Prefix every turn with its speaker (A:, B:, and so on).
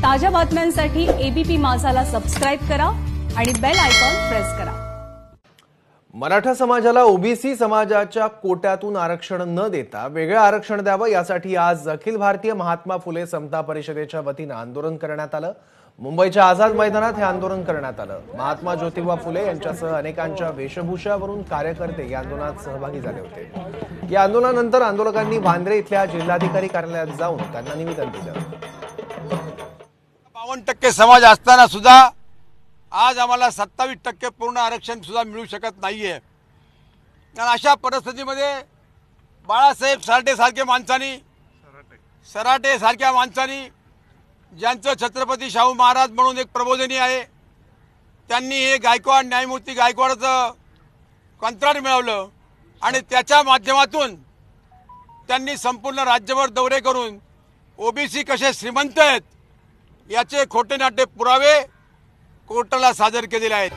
A: ताज्या बातम्यांसाठी ABP माझाला subscribe करा आणि बेल आयकॉन प्रेस करा।
B: मराठा समाजाला ओबीसी समाजाच्या कोट्यातून आरक्षण न देता वेगळं आरक्षण द्यावं यासाठी आज अखिल भारतीय महात्मा फुले समता परिषदेच्या वतीने आंदोलन करण्यात आलं। मुंबईच्या आझाद मैदानात हे आंदोलन करण्यात आलं। महात्मा ज्योतिबा फुले यांच्यासह अनेकांच्या वेशभूषावरून कार्यकर्ते या आंदोलनात सहभागी झाले होते। या आंदोलनानंतर आंदोलकांनी वांद्रे इथल्या जिल्हाधिकारी कार्यालयात जाऊन त्यांना निवेदन दिलं।
C: 52% समाज असताना सुद्धा आज आम्हाला 27% पूर्ण आरक्षण सुद्धा मिळू शकत नाहीये। आणि अशा परिस्थितीमध्ये बाळासाहेब सराटे सारख्या माणसांनी ज्यांचं छत्रपती शाहू महाराज म्हणून एक प्रबोधिनी आहे, त्यांनी हे गायकवाड न्यायमूर्ती गायकवाडचं कंत्राट मिळवलं आणि त्याच्या माध्यमातून त्यांनी संपूर्ण राज्यभर दौरे करून ओबीसी कसे श्रीमंत आहेत याचे खोटे नाटे पुरावे कोर्टाला सादर केलेले आहेत।